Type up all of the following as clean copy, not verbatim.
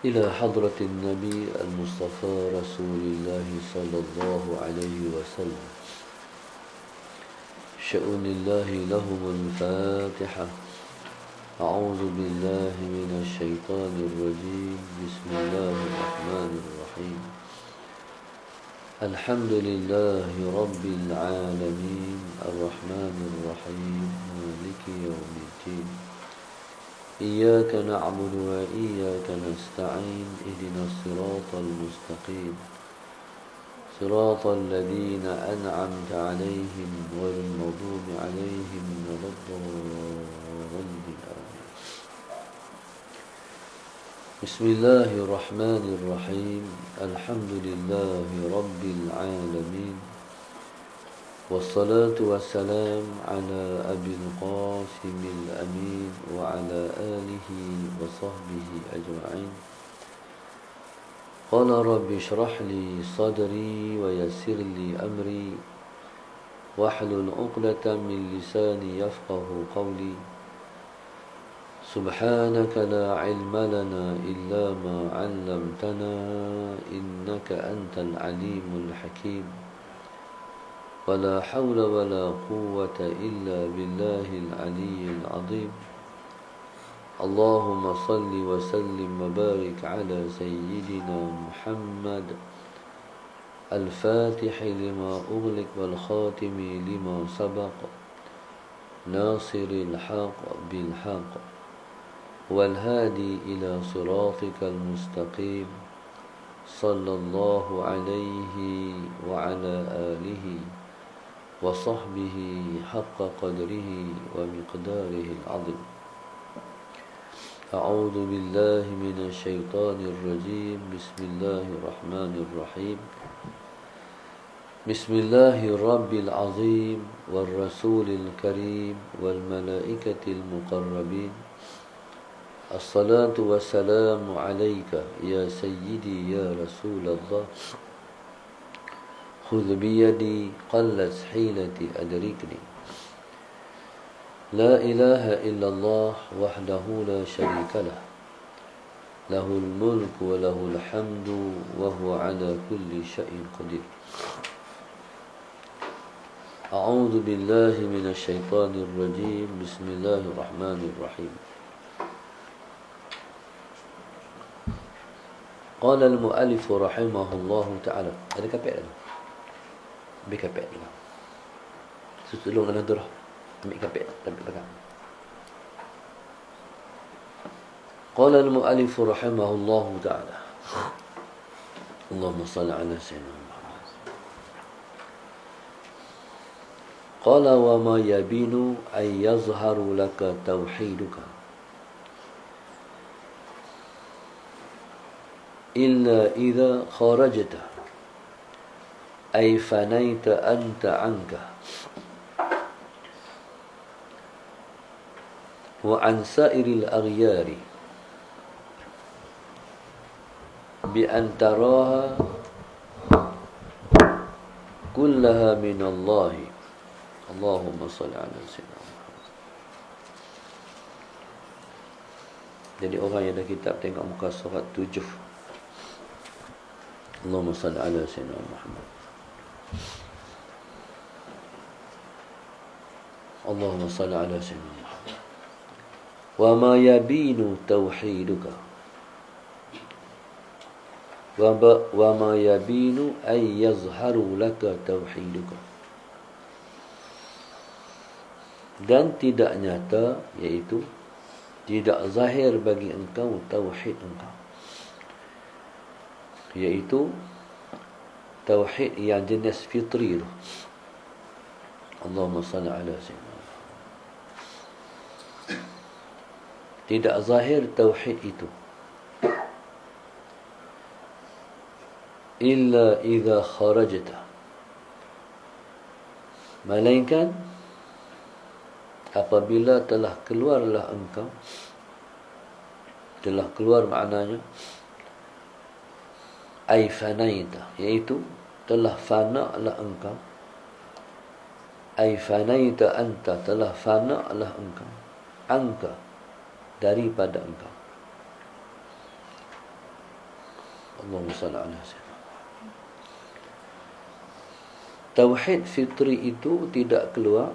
إلى حضرة النبي المصطفى رسول الله صلى الله عليه وسلم. شؤون الله لهم الفاتحة. أعوذ بالله من الشيطان الرجيم. بسم الله الرحمن الرحيم. الحمد لله رب العالمين الرحمن الرحيم مالك يوم الدين. إياك نعبد وإياك نستعين. اهدنا الصراط المستقيم صراط الذين أنعمت عليهم غير المغضوب عليهم ولا الضالين. بسم الله الرحمن الرحيم. الحمد لله رب العالمين والصلاة والسلام على أبي القاسم الأمين وعلى آله وصحبه أجمعين. قال رب اشرح لي صدري ويسر لي أمري واحلل عقدة من لساني يفقه قولي. سبحانك لا علم لنا إلا ما علمتنا إنك أنت العليم الحكيم. ولا حول ولا قوة إلا بالله العلي العظيم. اللهم صل وسلم وبارك على سيدنا محمد الفاتح لما أغلق والخاتم لما سبق ناصر الحق بالحق والهادي إلى صراطك المستقيم صلى الله عليه وعلى آله وصحبه حق قدره ومقداره العظيم. أعوذ بالله من الشيطان الرجيم. بسم الله الرحمن الرحيم. بسم الله الرب العظيم والرسول الكريم والملائكة المقربين. الصلاة والسلام عليك يا سيدي يا رسول الله. خذ بيدي قلت حيلتي أدركني. لا إله إلا الله وحده لا شريك له. له الملك وله الحمد وهو على كل شيء قدير. أعوذ بالله من الشيطان الرجيم. بسم الله الرحمن الرحيم. قال المؤلف رحمه الله تعالى. Ada kapek dah. Ambil kapek dulu. Tolong dalam durah. Ambil kapek, ambil pegang. قال المؤلف رحمه الله تعالى. اللهم صل على سيدنا محمد. قال وما يبين أن يظهر لك توحيدك إلا إذا خرجت أي فنيت أنت عنك وعن سائر الأغيار بأن تراها كلها من الله. اللهم صل على سيدنا محمد. Jadi orang yang ada kitab tengok muka surat 7. Allahumma salli ala sayyidina Muhammad. Allahumma salli ala sayyidina Muhammad. Wa ma yabinu tauhiduka. Wa ma yabinu ay yazharu laka tauhiduka. Dan tidak nyata, iaitu tidak zahir bagi engkau tauhid engkau, iaitu tauhid yang jenis fitri itu. Allahumma salli ala sayyidina. Tidak zahir tauhid itu illa idza kharajta, melainkan apabila telah keluarlah engkau. Telah keluar maknanya ay fanaita, iaitu telah fana lah engkau. Ay fanaita anta, telah fana lah engkau. Angka, daripada engkau. Allahumma salli ala sayyidina. Tauhid fitri itu tidak keluar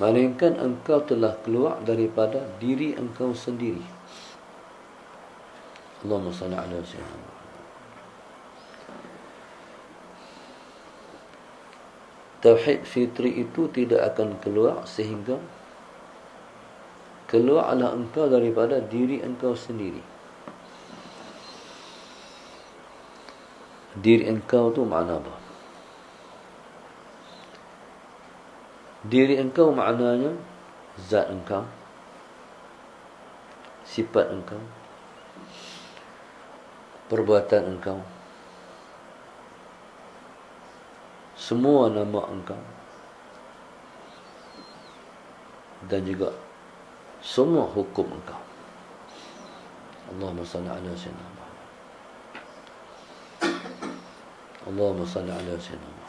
melainkan engkau telah keluar daripada diri engkau sendiri. Allahumma salli ala sayyidina. Tauhid fitri itu tidak akan keluar sehingga keluarlah engkau daripada diri engkau sendiri. Diri engkau tu makna apa? Diri engkau maknanya zat engkau, sifat engkau, perbuatan engkau, semua nama engkau, dan juga semua hukum engkau. Allahumma salli ala sayyidina Muhammad. Allahumma salli ala sayyidina Muhammad.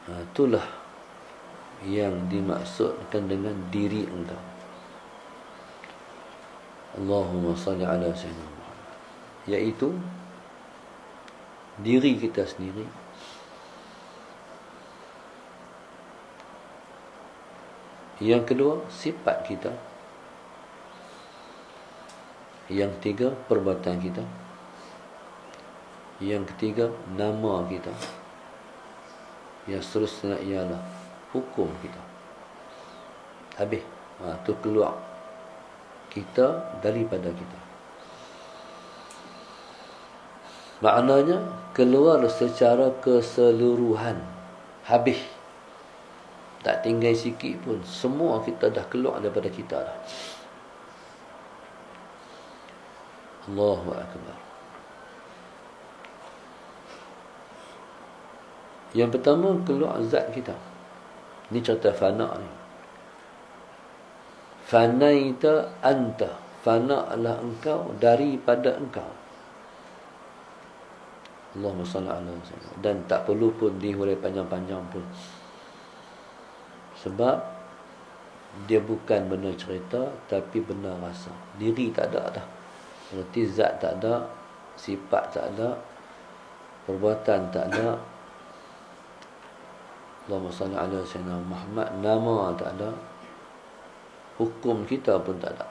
Itulah yang dimaksudkan dengan diri engkau. Allahumma salli ala sayyidina Muhammad, iaitu diri kita sendiri, yang kedua sifat kita, yang ketiga perbuatan kita, yang ketiga nama kita, yang seterusnya ialah hukum kita. Habis, tu keluar kita daripada kita. Maknanya keluar secara keseluruhan, habis, tak tinggal sikit pun. Semua kita dah keluar daripada kita dah. Allahu Akbar. Yang pertama, keluar zat kita. Ni cerita fana ni. Fanaita anta, fana adalah engkau daripada engkau. Allahumma salli ala sayyidina. Dan tak perlu pun dihurai panjang-panjang pun, sebab dia bukan benar cerita tapi benar rasa. Diri tak ada dah, berarti zat tak ada, sifat tak ada, perbuatan tak ada. Allahumma salli ala sayyidina Muhammad. Nama tak ada, hukum kita pun tak ada.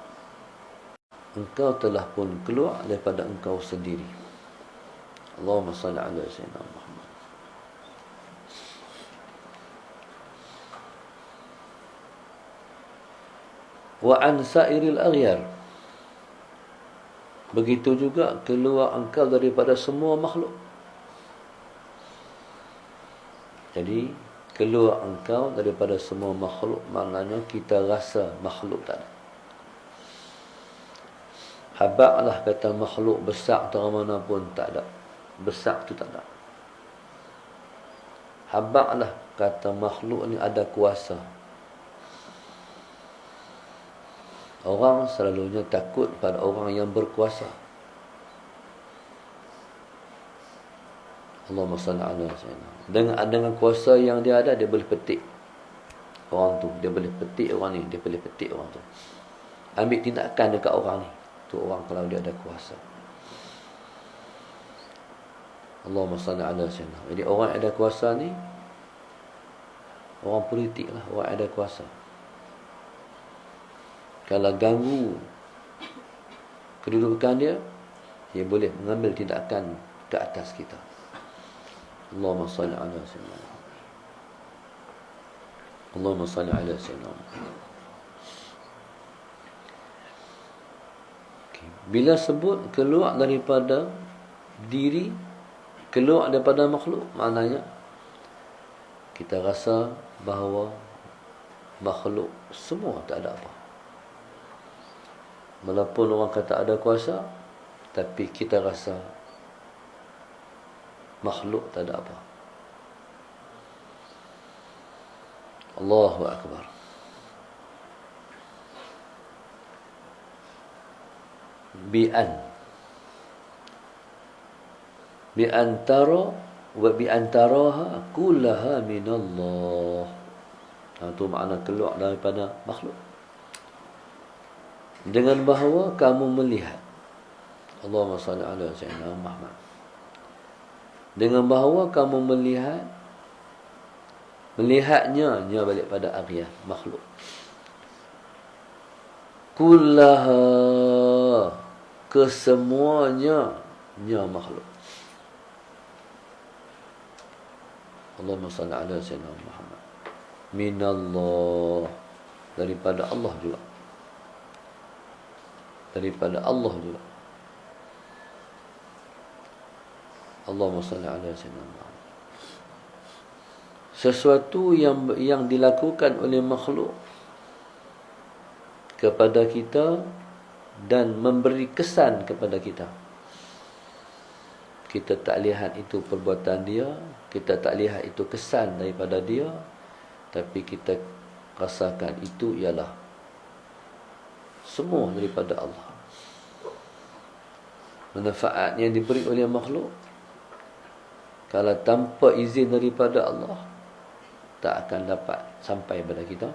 Engkau telah pun keluar daripada engkau sendiri. Allahumma salli ala sayyidina Muhammad. Wa an sa'iril aghyar. Begitu juga keluar engkau daripada semua makhluk. Jadi keluar engkau daripada semua makhluk, maknanya kita rasa makhluk tak ada. Habaklah kata makhluk besar atau mana pun tak ada. Besar tu tak ada. Habaklah kata makhluk ni ada kuasa. Orang selalunya takut pada orang yang berkuasa. Allahumma salli ala sayyidina. Dengan kuasa yang dia ada, dia boleh petik orang tu, dia boleh petik orang ni, dia boleh petik orang tu, ambil tindakan dekat orang ni. Tu orang kalau dia ada kuasa. Allahumma salli ala sayyidina. Jadi orang yang ada kuasa ni orang politik lah, orang yang ada kuasa. Kalau ganggu kedudukan dia, dia boleh mengambil tindakan ke atas kita. Allahumma salli ala sayyidina. Allahumma salli ala sayyidina. Okay. Bila sebut keluar daripada diri, keluar daripada makhluk, maknanya kita rasa bahawa makhluk semua tak ada apa. Walaupun orang kata ada kuasa, tapi kita rasa makhluk tak ada apa. Allahu Akbar. Bi antara wa bi antaraha kullaha minallah. Itu makna keluar daripada makhluk. Dengan bahawa kamu melihat. Allahumma salli ala sayyidina Muhammad. Dengan bahawa kamu melihat, melihatnya, nya balik pada aghyar, makhluk. Kullaha, kesemuanya, nya makhluk. Allahumma salli ala sayyidina Muhammad. Minallah, daripada Allah juga. Daripada Allah juga. Allahumma salli ala sayyidina Muhammad. Sesuatu yang dilakukan oleh makhluk kepada kita dan memberi kesan kepada kita. Kita tak lihat itu perbuatan dia, kita tak lihat itu kesan daripada dia, tapi kita rasakan itu ialah semua daripada Allah. Manfaat yang diberi oleh makhluk, kalau tanpa izin daripada Allah, tak akan dapat sampai pada kita.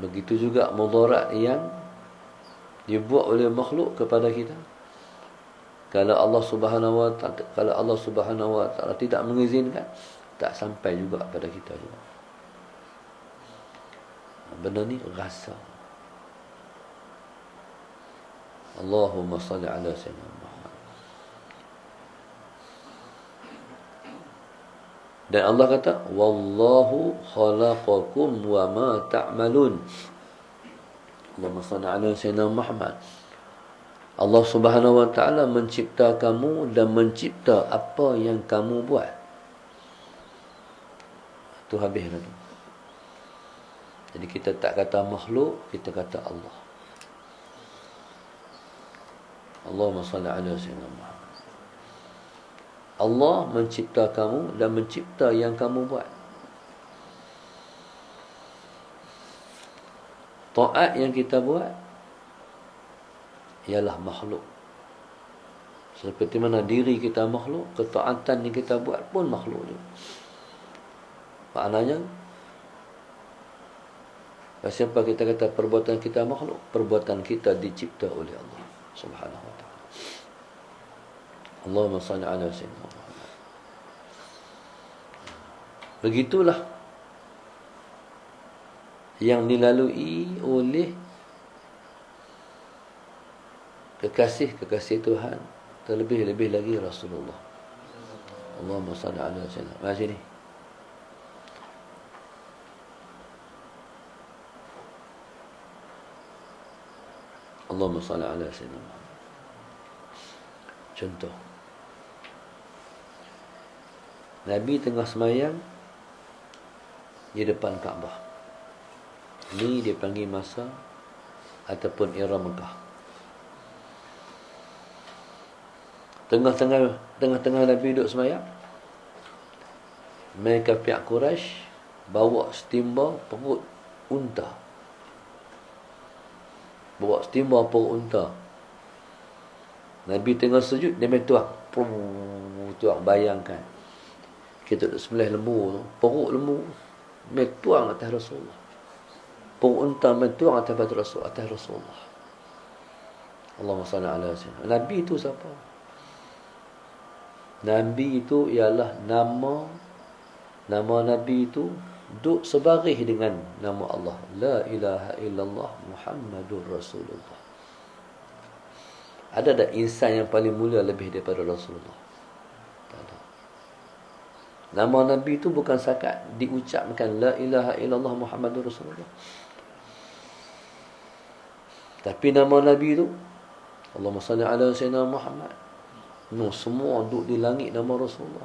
Begitu juga mudarat yang dibuat oleh makhluk kepada kita. Kalau Allah Subhanahu wa taala tidak mengizinkan, tak sampai juga pada kita juga. Benda ni rasa. Allahumma salli ala sayyidina Muhammad. Dan Allah kata, wallahu khalaqakum wa ma ta'malun. Allahumma salli ala sayyidina Muhammad. Allah Subhanahu wa taala mencipta kamu dan mencipta apa yang kamu buat. Itu habis dah tu. Jadi kita tak kata makhluk, kita kata Allah. Allahumma salli ala sayyidina Muhammad. Allah mencipta kamu dan mencipta yang kamu buat. Taat yang kita buat ialah makhluk. Seperti mana diri kita makhluk, ketaatan yang kita buat pun makhluk juga. Maknanya, siapa kita kata perbuatan kita makhluk? Perbuatan kita dicipta oleh Allah Subhanahu wa ta'ala. Allahumma salli ala sayyidina Muhammad. Begitulah yang dilalui oleh kekasih-kekasih Tuhan, terlebih-lebih lagi Rasulullah. Allahumma salli ala sayyidina. Mari sini. Allahumma salli ala sayyidina. Contoh, Nabi tengah semayang di depan Kaabah. Ini dia panggil masa ataupun era Mekah. Tengah-tengah Nabi duduk semayang, mereka pihak Quraisy bawa setimba perut unta. Bawa setimba perut unta. Nabi tengah sujud, dia main tuang. Tuang, bayangkan. Kita duduk sebelah lembu tu, perut lembu main tuang atas Rasulullah. Perut unta main tuang atas Rasulullah. Allahumma salli ala sayyidina. Nabi itu siapa? Nabi itu ialah nama Nabi itu duk sebarih dengan nama Allah. La ilaha illallah Muhammadur Rasulullah. Ada tak insan yang paling mulia lebih daripada Rasulullah? Tak ada. Nama Nabi itu bukan sakat diucapkan la ilaha illallah Muhammadur Rasulullah. Tapi nama Nabi itu, Allahumma salli ala sayyidina Muhammad. No, semua duduk di langit nama Rasulullah.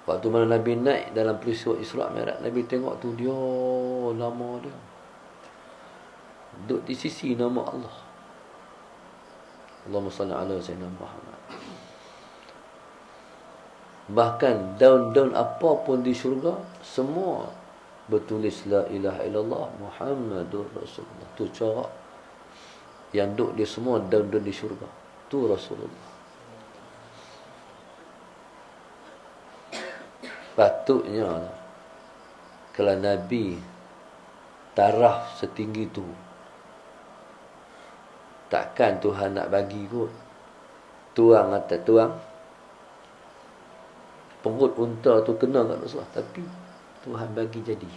Waktu mana Nabi naik dalam peristiwa Isra' Mi'raj, Nabi tengok tu dia, nama dia duduk di sisi nama Allah. Allahumma salli ala sayyidina Muhammad. Bahkan daun-daun apapun di syurga, semua bertulis la ilaha illallah Muhammadur Rasulullah. Tu corak yang duduk dia semua daun-daun di syurga. Tu Rasulullah. Patutnya kalau Nabi taraf setinggi tu, takkan Tuhan nak bagi kot. Tuang atas tuang, perut unta tu kena kat Rasulullah, tapi Tuhan bagi jadi.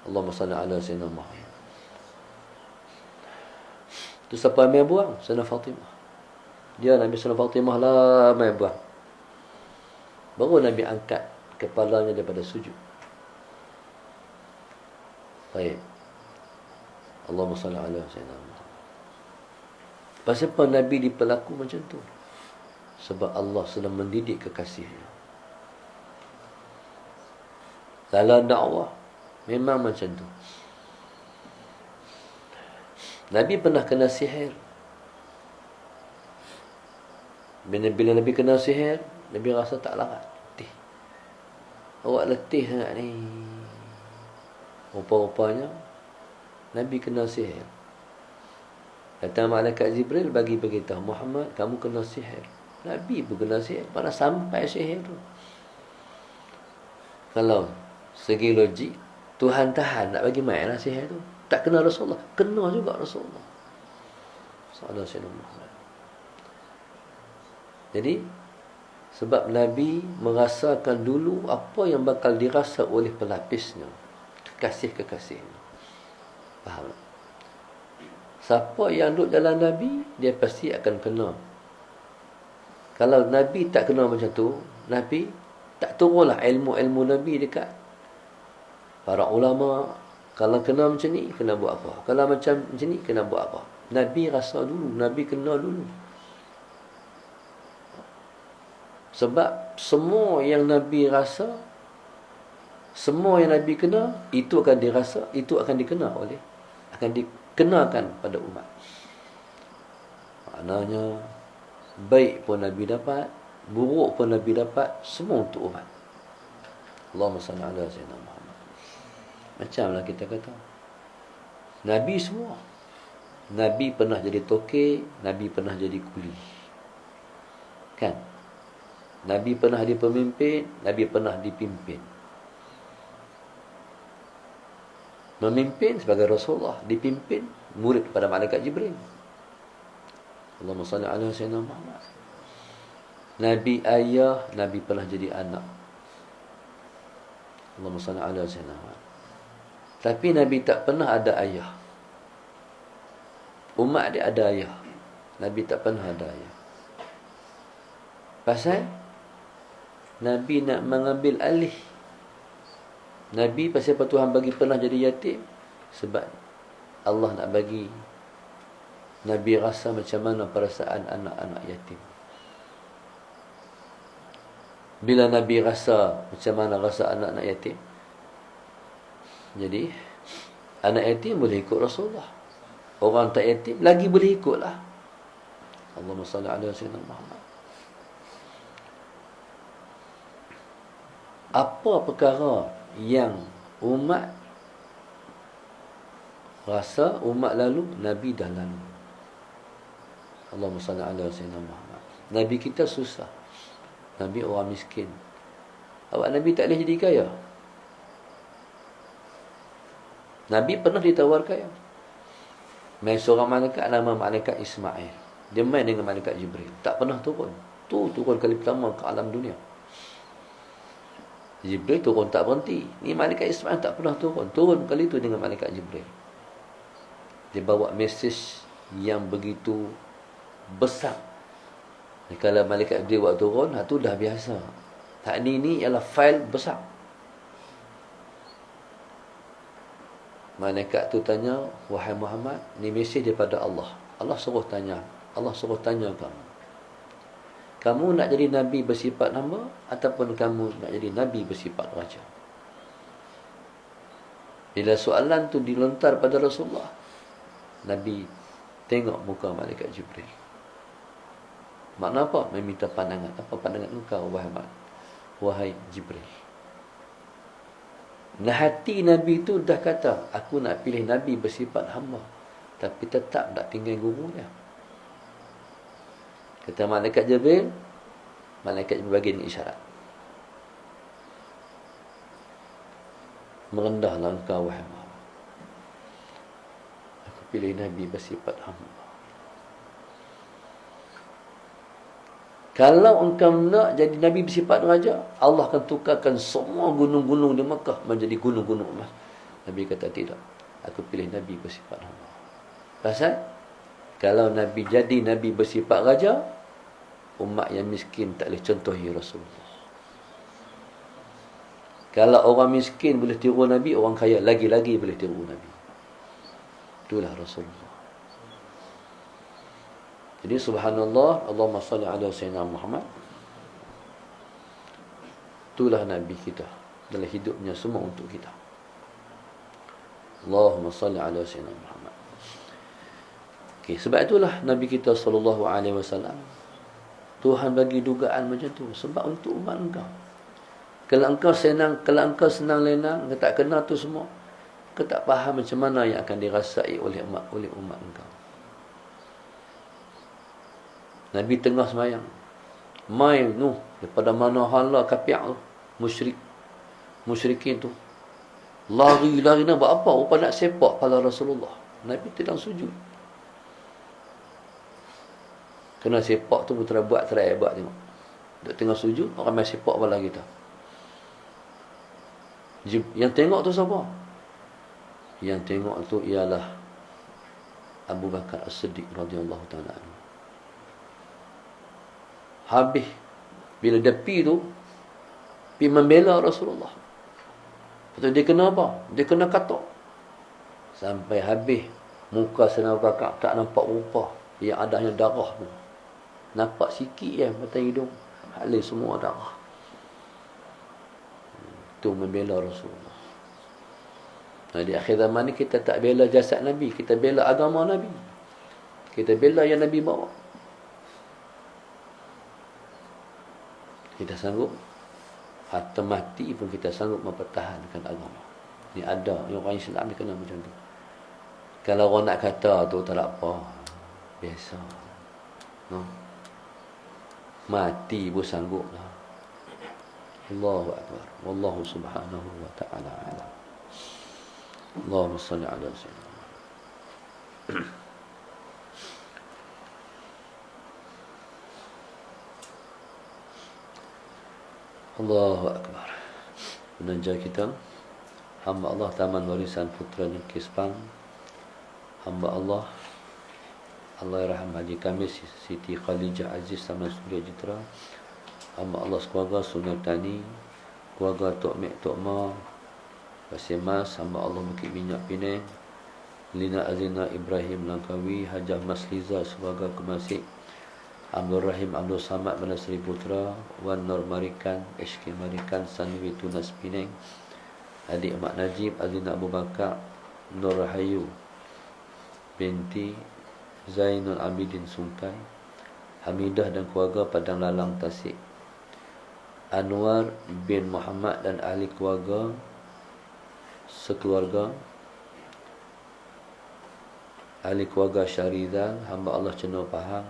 Allahumma salli ala sayyidina Muhammad. Tu siapa yang buang? Sayyidina Fatimah. Dia Nabi Sayyidina Fatimah lah main buang. Baru Nabi angkat kepalanya daripada sujud. Baik. Allahumma salli ala sayyidina Muhammad. Pasal apa Nabi diperlaku macam tu? Sebab Allah sedang mendidik kekasihnya. Dalam dakwah memang macam tu. Nabi pernah kena sihir. Bila Nabi kena sihir, Nabi rasa tak larat. Letih. Awak letih sangat ni. Rupa-rupanya Nabi kena sihir. Datang malaikat Jibril bagi beritahu, Muhammad, kamu kena sihir. Nabi pun kena sihir. Mana sampai sihir tu. Kalau segi logik, Tuhan tahan nak bagi main lah sihir tu. Tak kena Rasulullah. Kena juga Rasulullah. Sallallahu alaihi wasallam. Jadi, sebab Nabi merasakan dulu apa yang bakal dirasa oleh pelapisnya. Kekasih-kekasihnya. Faham tak? Siapa yang duduk dalam Nabi, dia pasti akan kena. Kalau Nabi tak kena macam tu, Nabi tak turunlah ilmu-ilmu Nabi dekat para ulama. Kalau kena macam ni, kena buat apa? Kalau macam ni, kena buat apa? Nabi rasa dulu, Nabi kena dulu. Sebab semua yang Nabi rasa, semua yang Nabi kena, itu akan dirasa, itu akan dikena oleh, akan dikenakan pada umat. Maknanya, baik pun Nabi dapat, buruk pun Nabi dapat, semua untuk umat. Allahumma salli ala sayyidina Muhammad. Macamlah kita kata, Nabi semua. Nabi pernah jadi tokek, Nabi pernah jadi kuli. Kan? Nabi pernah jadi pemimpin, Nabi pernah dipimpin. Memimpin sebagai Rasulullah, dipimpin murid kepada malaikat Jibril. Allahumma salli ala sayyidina Muhammad. Nabi ayah, Nabi pernah jadi anak. Allahumma salli ala sayyidina Muhammad. Tapi Nabi tak pernah ada ayah. Umat dia ada ayah, Nabi tak pernah ada ayah. Pasal Nabi nak mengambil alih. Nabi pasal apa Tuhan bagi pernah jadi yatim? Sebab Allah nak bagi Nabi rasa macam mana perasaan anak-anak yatim. Bila Nabi rasa macam mana rasa anak-anak yatim, jadi anak yatim boleh ikut Rasulullah. Orang tak yatim lagi boleh ikutlah. Allahumma salli ala sayyidina Muhammad. Apa perkara yang umat rasa, umat lalu, Nabi dah lalu. Allahumma salli ala sayyidina Muhammad. Nabi kita susah. Nabi orang miskin. Awak Nabi tak boleh jadi kaya. Nabi pernah ditawar kaya. Main seorang malaikat nama malaikat Ismail. Dia main dengan malaikat Jibril. Tak pernah turun. Tu turun kali pertama ke alam dunia. Jibril turun tak berhenti. Ni malaikat Ismail tak pernah turun. Turun kali tu dengan malaikat Jibril. Dia bawa mesej yang begitu besar. Kalau malaikat Jibril buat turun, itu dah biasa. Tak ni ialah fail besar. Malaikat tu tanya, wahai Muhammad, ni mesej daripada Allah. Allah suruh tanya. Allah suruh tanya kamu. Kamu nak jadi Nabi bersifat hamba ataupun kamu nak jadi Nabi bersifat raja? Bila soalan tu dilontar pada Rasulullah, Nabi tengok muka malaikat Jibril. Makna apa? Meminta pandangan. Apa pandangan engkau, wahai Jibril? Nah, hati Nabi tu dah kata, aku nak pilih Nabi bersifat hamba, tapi tetap tak tinggal gurunya. Kata malaikat Jibril, malaikat Jibril bagi isyarat. Merendahlah engkau wahai Muhammad. Aku pilih Nabi bersifat hamba. Kalau engkau nak jadi Nabi bersifat raja, Allah akan tukarkan semua gunung-gunung di Mekah menjadi gunung-gunung emas. Nabi kata tidak. Aku pilih Nabi bersifat hamba. Pasal kalau Nabi jadi Nabi bersifat raja, umat yang miskin tak boleh contohi Rasulullah. Kalau orang miskin boleh tiru Nabi, orang kaya lagi-lagi boleh tiru Nabi. Itulah Rasulullah. Jadi subhanallah, Allahumma salli ala sayyidina Muhammad. Itulah Nabi kita dalam hidupnya semua untuk kita. Allahumma salli ala sayyidina Muhammad. Okey, sebab itulah Nabi kita sallallahu alaihi wasallam, Tuhan bagi dugaan macam tu sebab untuk umat engkau. Kalau engkau senang lenang, engkau tak kenal tu semua, engkau tak faham macam mana yang akan dirasai oleh umat engkau. Nabi tengah semayang, mai tu daripada mana hala kafir tu, musyrikin tu lari nak buat apa? Rupa nak sepak kepala Rasulullah. Nabi tidak sujud. Kena sepak tu pun buat tengok. Duk tengah sujud, orang main sepak kepala kita. Yang tengok tu siapa? Yang tengok tu ialah Abu Bakar As-Siddiq radhiyallahu ta'ala anhu. Habis bila dia pergi membela Rasulullah. Betul dia kena apa? Dia kena katok. Sampai habis muka Sayyidina Abu Bakar tak nampak rupa yang adanya darah tu. Nampak sikit je mata hidung. Halus semua darah. Itu membela Rasulullah. Nah, di akhir zaman ni kita tak bela jasad Nabi, kita bela agama Nabi. Kita bela yang Nabi bawa. Kita sanggup harta mati pun kita sanggup mempertahankan agama. Ni ada yang orang Islam ni kena macam tu. Kalau orang nak kata tu tak apa, biasa. No. Mati pun sanggup lah. Allahu akbar. Wallahu subhanahu wa ta'ala a'lam. Allahumma salli ala sayyidina. Allahu akbar. Penanja kita, hamba Allah Taman Warisan Putra Nukis Pang, hamba Allah Allahyarham Haji kami Siti Khalijah Aziz Taman Surya Jitra, hamba Allah keluarga Sungai Tani, keluarga Tok Mek Tok Ma Pasir Mas, hamba Allah Bukit Minyak Penang, Lina Azina Ibrahim Langkawi, Hajah Mas Liza sebagai Kemasik, Abdul Rahim Abdul Samad Bandar Seri Putra, Wan Nur Marikan, HK Marikan, Sanwi Tunas Penang, adik Mak Najib, Azina Abu Bakar, Nur Rahayu binti Zainul Abidin Sungkai, Hamidah dan keluarga Padang Lalang Tasik, Anwar bin Muhammad dan ahli keluarga sekeluarga, ahli keluarga Syarizal, hamba Allah Cenor Pahang,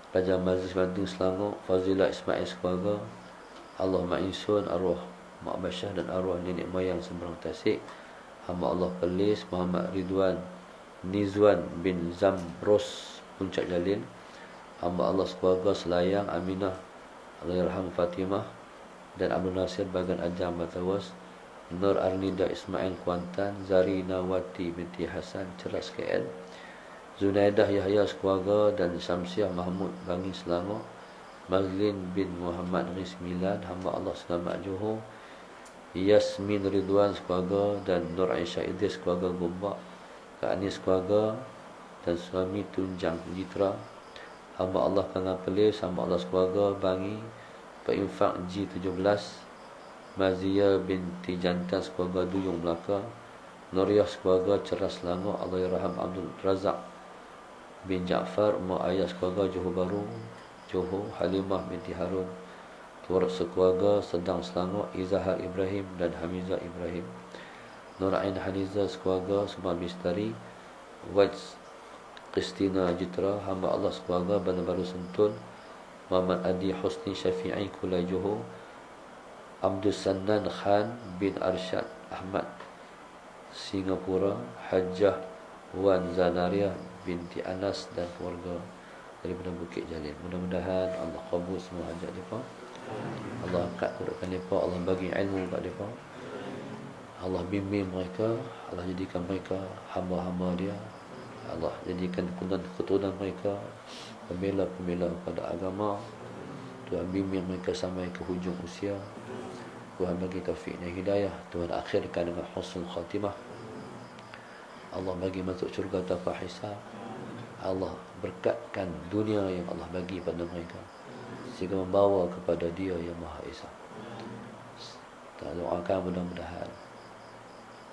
Raja Mazis Banting Selangor, Fazilah Ismail sekeluarga, Allah Ma'insun, arwah Mak Basyah dan arwah nenek moyang Sembrang Tasik, hamba Allah Perlis, Muhammad Ridwan Nizwan bin Zambros Puncak Jalil, hamba Allah sekeluarga Selayang, Aminah Allahyarham Fatimah dan Abdul Nasir Bagan Ajam Batawas, Nur Arnida Ismail Kuantan, Zarina Wati binti Hasan Ceras KL, Zunaidah Yahya sekeluarga dan Syamsiah Mahmud Bangi Selangor, Mazlin bin Muhammad Riz Milad, hamba Allah Selamat Johor, Yasmin Ridwan sekeluarga dan Nur Aisyah Idris sekeluarga Gombak, Kak Anis sekeluarga dan suami Tunjang Jitra, hamba Allah Kangan Pelis, hamba Allah sekeluarga Bangi, Peinfak G17, Mazia binti Jantan sekeluarga Duyung Melaka, Nuriyah sekeluarga Ceras Selangor, Allahyarham Abdul Razak bin Jaafar, Mak Ayah sekeluarga Johor Baru, Johor, Halimah binti Harun, keluarga sekeluarga Sedang Selangor, Izahar Ibrahim dan Hamizah Ibrahim, Nur Ain Haniza sekeluarga Semar Mistari, Wajs Kristina Jitra, hamba Allah sekeluarga Bandar Baru Sentul, Muhammad Adi Husni Syafi'i Kulai Johor, Abdul Sannan Khan bin Arsyad Ahmad Singapura, Hajjah Wan Zanaria binti Anas dan keluarga daripada Bukit Jalil. Mudah-mudahan Allah qabul semua hajat mereka. Allah angkat kedudukan mereka, Allah bagi ilmu kepada mereka. Allah bimbing mereka, Allah jadikan mereka hamba-hamba Dia. Allah jadikan keturunan mereka pembela-pembela pada agama. Tuhan bimbing mereka sampai ke hujung usia. Tuhan bagi taufik dan hidayah. Tuhan akhirkan dengan husnul khatimah. Allah bagi masuk syurga tanpa hisab. Allah berkatkan dunia yang Allah bagi pada mereka sehingga membawa kepada Dia yang Maha Esa. Kita doakan mudah-mudahan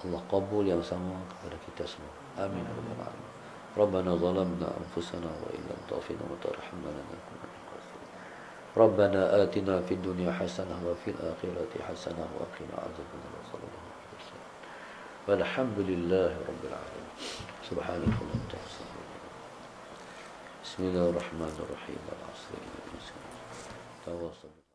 Allah qabul yang sama kepada kita semua. Amin ya rabbal alamin. Rabbana zalamna anfusana wa illam taghfir wa tarhamna lanakunanna minal khasirin. Rabbana atina fid dunya hasanah wa fil akhirati hasanah wa qina adzabannar. Sallallahu alaihi wasallam. Walhamdulillahi rabbil alamin. Subhanakallahumma wa bihamdika. Bismillahirrahmanirrahim. Al-'asr. Tawassul.